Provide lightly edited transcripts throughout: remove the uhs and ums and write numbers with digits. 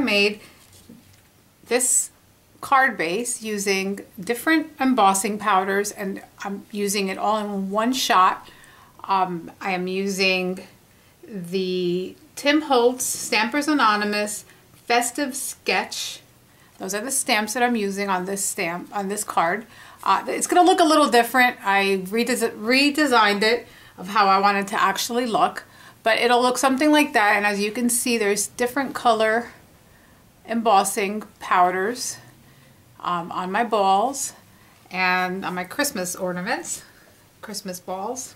made this card base using different embossing powders, and I'm using it all in one shot. I am using the Tim Holtz Stampers Anonymous Festive Sketch. Those are the stamps that I'm using on this stamp, on this card. It's going to look a little different. I redesigned it of how I wanted to actually look, but it'll look something like that. And as you can see, there's different color embossing powders on my balls and on my Christmas ornaments, Christmas balls,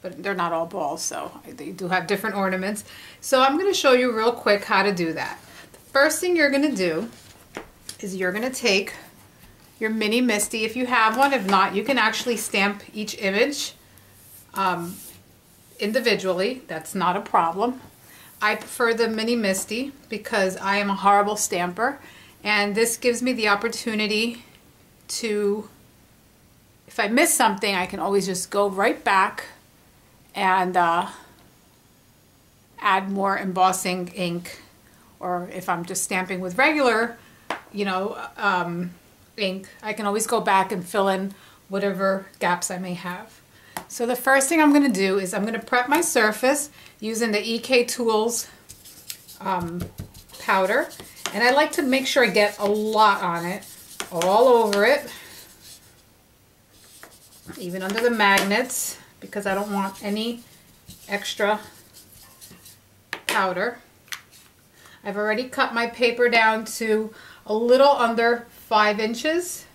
but they're not all balls, so they do have different ornaments. So I'm going to show you real quick how to do that. The first thing you're going to do is you're going to take your mini Misty, if you have one. If not, you can actually stamp each image individually. That's not a problem. I prefer the mini Misty because I am a horrible stamper, and this gives me the opportunity to, if I miss something, I can always just go right back and add more embossing ink, or if I'm just stamping with regular, you know, ink, I can always go back and fill in whatever gaps I may have. So the first thing I'm going to do is I'm going to prep my surface using the EK Tools powder, and I like to make sure I get a lot on it, all over it, even under the magnets, because I don't want any extra powder. I've already cut my paper down to a little under 5 inches.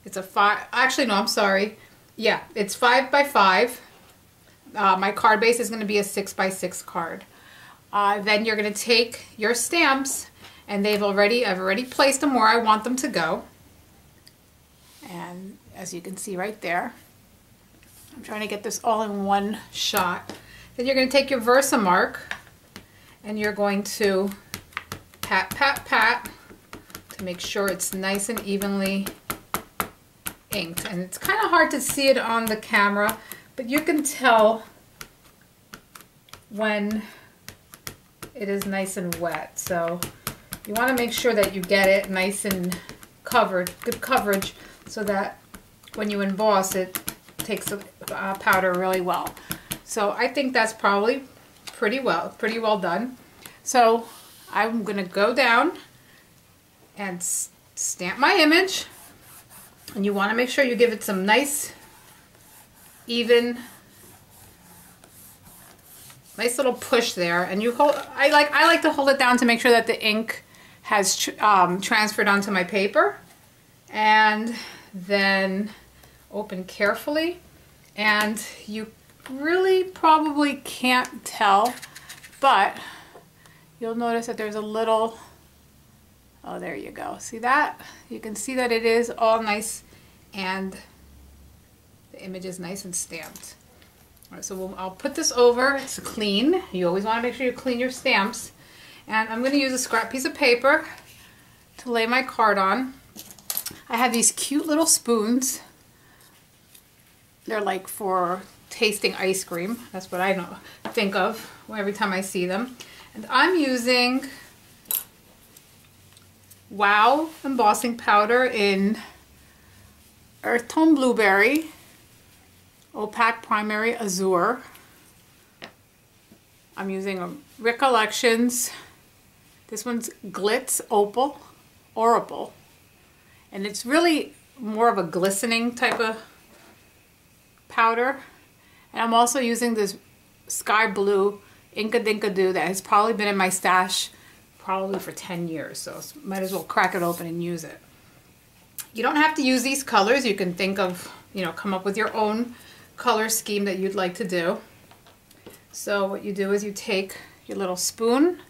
It's a 5, actually no, I'm sorry. Yeah, it's 5 by 5. My card base is going to be a 6 by 6 card. Then you're going to take your stamps, and I've already placed them where I want them to go. And as you can see right there, I'm trying to get this all in one shot. Then you're going to take your Versamark, and you're going to pat, pat, pat to make sure it's nice and evenly inked. And it's kind of hard to see it on the camera, but you can tell when it is nice and wet. So you want to make sure that you get it nice and covered, good coverage, so that when you emboss it takes the powder really well. So I think that's probably pretty well done. So I'm going to go down and stamp my image, and you want to make sure you give it some nice even, nice little push there, and you hold. I like to hold it down to make sure that the ink has transferred onto my paper, and then open carefully. And you really probably can't tell, but you'll notice that there's a little, oh, there you go. See that? You can see that it is all nice and the image is nice and stamped. All right, so I'll put this over. It's clean. You always want to make sure you clean your stamps. And I'm going to use a scrap piece of paper to lay my card on. I have these cute little spoons. They're like for tasting ice cream. That's what I think of every time I see them. And I'm using Wow embossing powder in Earth Tone Blueberry, Opaque Primary Azure. I'm using a Recollections. This one's Glitz Opal, and it's really more of a glistening type of powder. And I'm also using this Sky Blue Inka Dinka Doo that has probably been in my stash probably for 10 years, so might as well crack it open and use it. You don't have to use these colors. You can think of, you know, come up with your own color scheme that you'd like to do. So what you do is you take your little spoon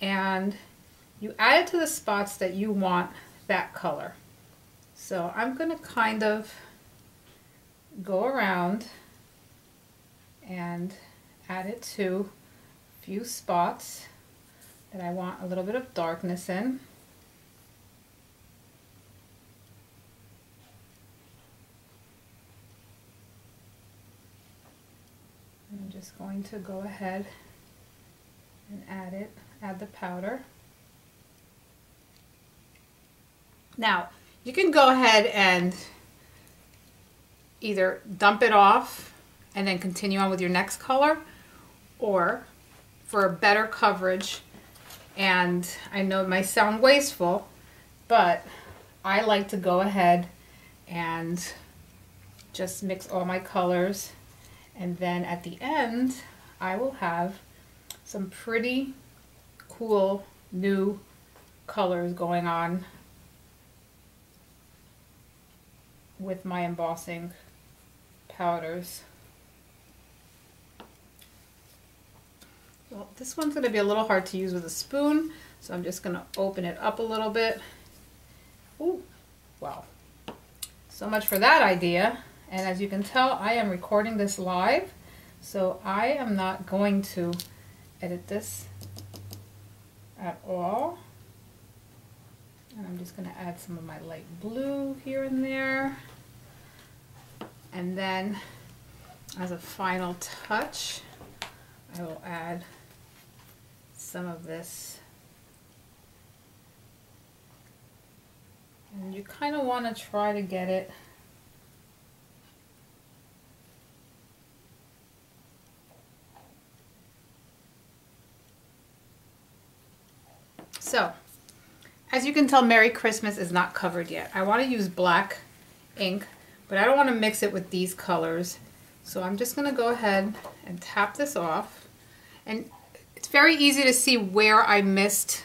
and you add it to the spots that you want that color. So I'm going to kind of go around and add it to a few spots that I want a little bit of darkness in. I'm just going to go ahead and add the powder. Now, you can go ahead and either dump it off and then continue on with your next color, or for a better coverage, and I know it might sound wasteful, but I like to go ahead and just mix all my colors, and then at the end I will have some pretty cool new colors going on with my embossing powders. Well, this one's going to be a little hard to use with a spoon, so I'm just going to open it up a little bit. Ooh, wow. So much for that idea. And as you can tell, I am recording this live, so I am not going to edit this at all. And I'm just going to add some of my light blue here and there. And then, as a final touch, I will add some of this. And you kind of want to try to get it so, as you can tell, Merry Christmas is not covered yet. I want to use black ink, but I don't want to mix it with these colors. So I'm just going to go ahead and tap this off. And it's very easy to see where I missed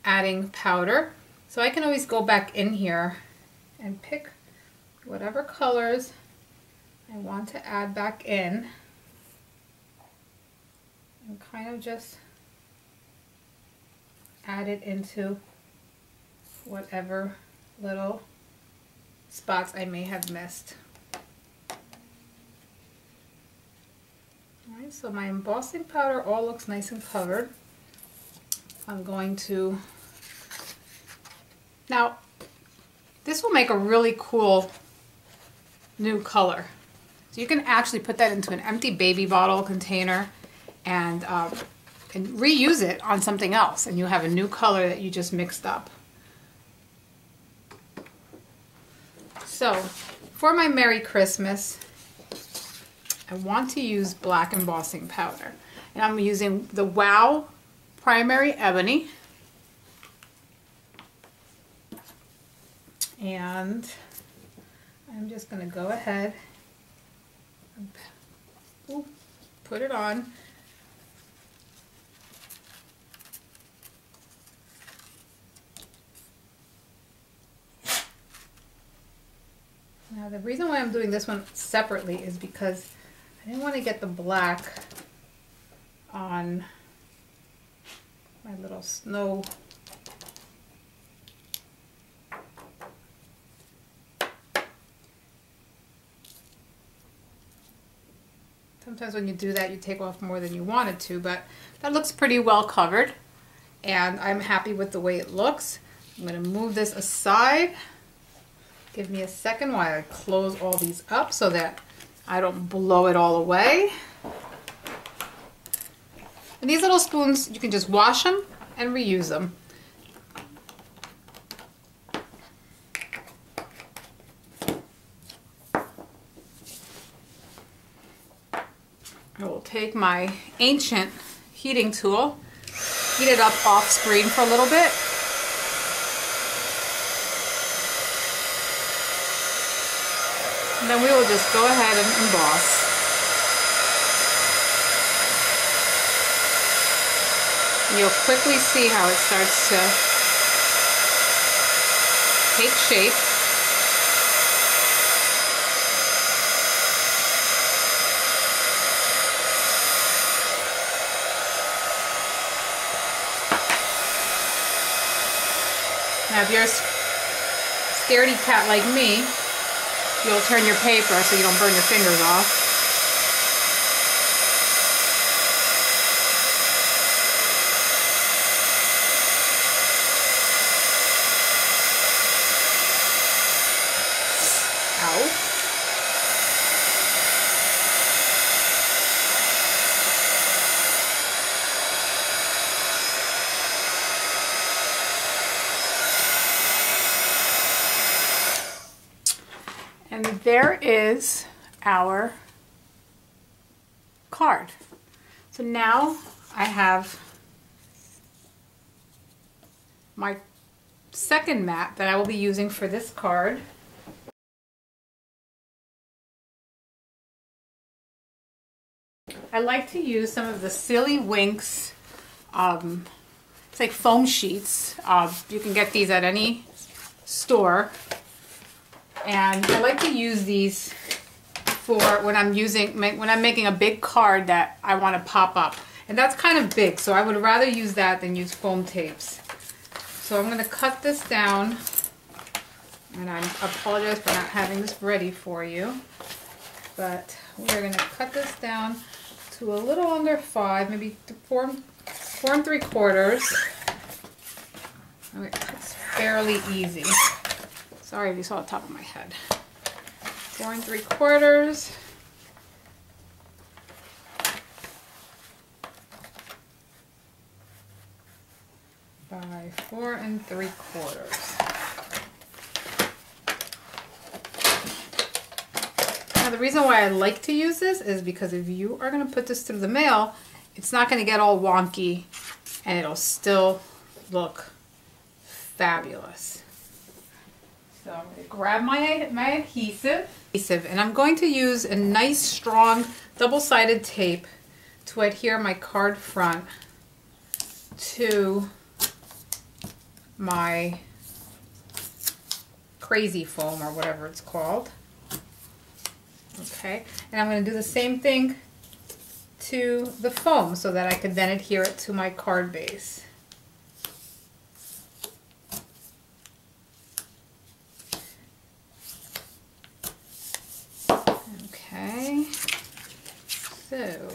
adding powder. So I can always go back in here and pick whatever colors I want to add back in. And kind of just add it into whatever little spots I may have missed. Alright, so my embossing powder all looks nice and covered. I'm going to, now this will make a really cool new color. So you can actually put that into an empty baby bottle container and reuse it on something else, and you have a new color that you just mixed up. So for my Merry Christmas, I want to use black embossing powder, and I'm using the Wow Primary Ebony, and I'm just going to go ahead and put it on. Now the reason why I'm doing this one separately is because I didn't want to get the black on my little snow. Sometimes when you do that, you take off more than you wanted to, but that looks pretty well covered, and I'm happy with the way it looks. I'm going to move this aside. Give me a second while I close all these up so that I don't blow it all away. And these little spoons, you can just wash them and reuse them. I will take my ancient heating tool, heat it up off screen for a little bit. And then we will just go ahead and emboss. And you'll quickly see how it starts to take shape. Now if you're a scaredy cat like me, you'll turn your paper so you don't burn your fingers off. Ow. And there is our card. So now I have my second mat that I will be using for this card. I like to use some of the Silly Winks, it's like foam sheets. You can get these at any store. And I like to use these for when I'm making a big card that I want to pop up. And that's kind of big, so I would rather use that than use foam tapes. So I'm going to cut this down, and I apologize for not having this ready for you, but we're going to cut this down to a little under 5, maybe 4 3/4. It's fairly easy. Sorry if you saw the top of my head. 4 3/4. By 4 3/4. Now the reason why I like to use this is because if you are going to put this through the mail, it's not going to get all wonky and it'll still look fabulous. So I'm going to grab my adhesive and I'm going to use a nice strong double-sided tape to adhere my card front to my crazy foam or whatever it's called. Okay, and I'm going to do the same thing to the foam so that I could then adhere it to my card base. Okay, so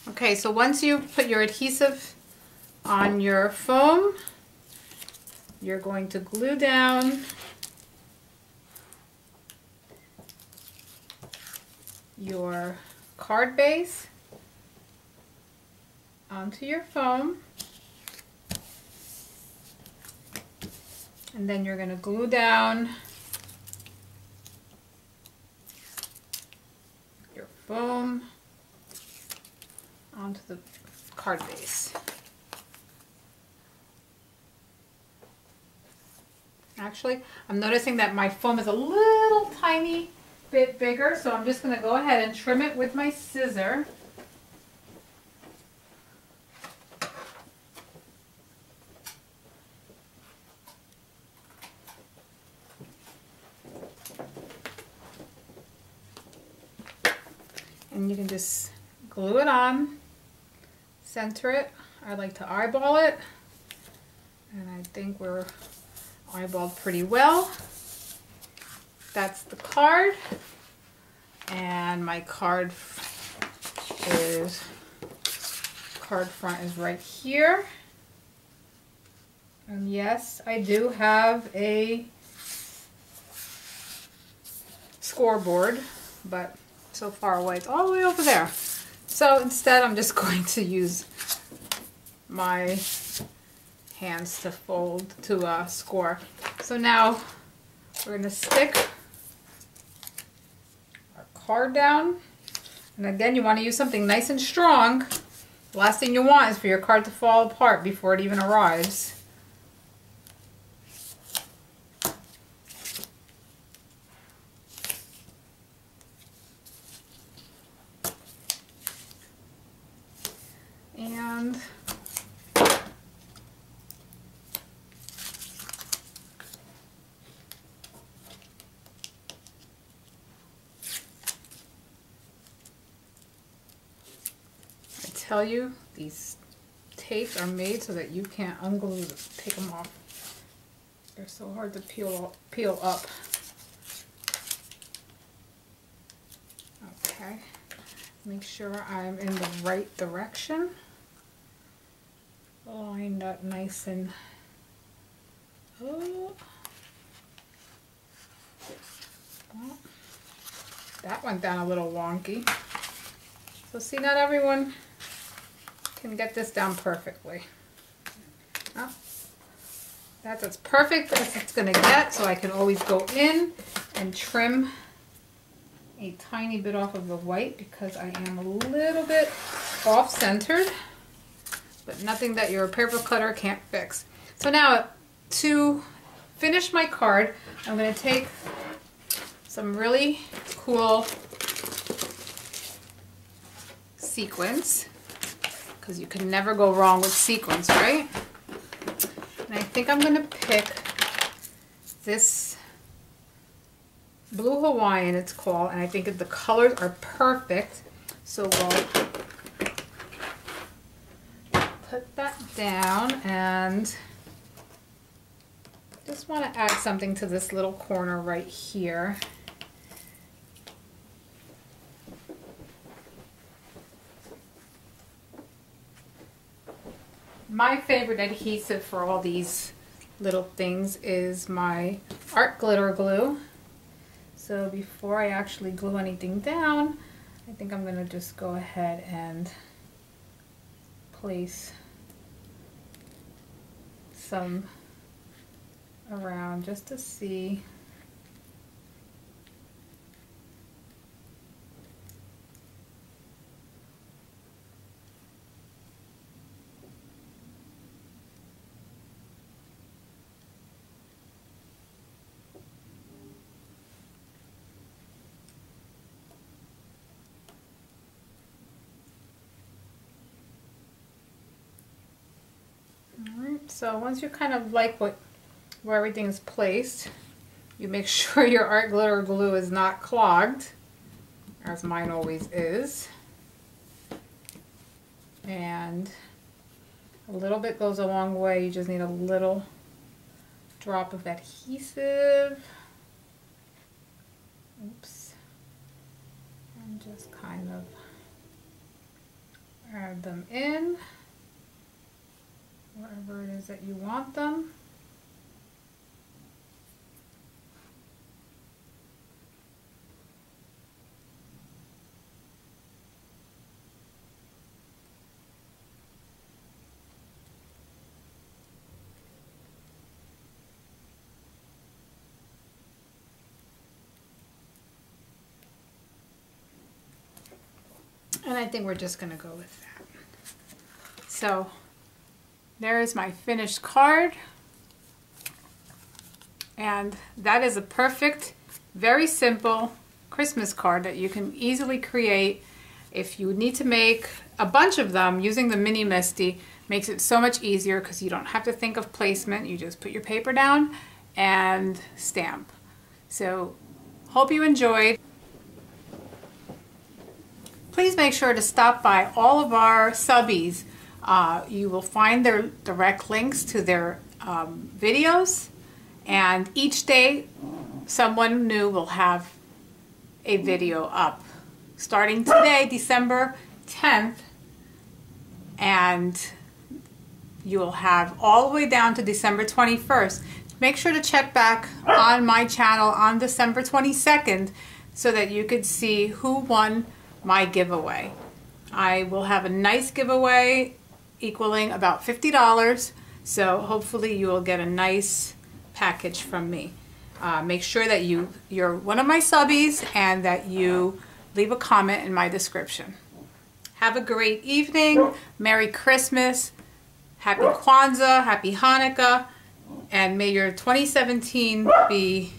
okay, so once you put your adhesive on your foam, you're going to glue down your card base onto your foam, and then you're going to glue down your foam onto the card base. Actually, I'm noticing that my foam is a little tiny bit bigger, so I'm just going to go ahead and trim it with my scissor. And you can just glue it on, center it. I like to eyeball it, and I think we're eyeballed pretty well. That's the card, and my card front is right here. And yes, I do have a scoreboard, but so far away, it's all the way over there. So instead I'm just going to use my hands to fold to score. So now we're going to stick our card down, and again you want to use something nice and strong. The last thing you want is for your card to fall apart before it even arrives. And tell you, these tapes are made so that you can't unglue them, take them off. They're so hard to peel up. Okay, make sure I'm in the right direction. Lined up nice and well, that went down a little wonky. So see, not everyone can get this down perfectly. Oh, that's as perfect as it's going to get, so I can always go in and trim a tiny bit off of the white because I am a little bit off-centered, but nothing that your paper cutter can't fix. So now, to finish my card, I'm going to take some really cool sequins, because you can never go wrong with sequins, right? And I think I'm going to pick this Blue Hawaiian, it's called, and I think the colors are perfect. So we'll put that down, and just want to add something to this little corner right here. My favorite adhesive for all these little things is my art glitter glue. So before I actually glue anything down, I think I'm going to just go ahead and place some around just to see. So once you kind of like where everything is placed, you make sure your art glitter glue is not clogged, as mine always is. And a little bit goes a long way. You just need a little drop of adhesive. Oops. And just kind of add them in wherever it is that you want them. And I think we're just going to go with that. So there is my finished card. And that is a perfect, very simple Christmas card that you can easily create. If you need to make a bunch of them, using the Mini Misty makes it so much easier because you don't have to think of placement. You just put your paper down and stamp. So hope you enjoyed. Please make sure to stop by all of our subbies. You will find their direct links to their videos, and each day someone new will have a video up. Starting today, December 10th, and you will have all the way down to December 21st. Make sure to check back on my channel on December 22nd so that you could see who won my giveaway. I will have a nice giveaway equaling about $50, so hopefully you will get a nice package from me. Make sure that you're one of my subbies and that you leave a comment in my description. Have a great evening, Merry Christmas, Happy Kwanzaa, Happy Hanukkah, and may your 2017 be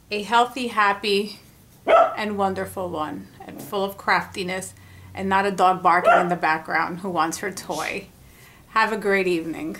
a healthy, happy, and wonderful one, and full of craftiness, and not a dog barking in the background who wants her toy. Have a great evening.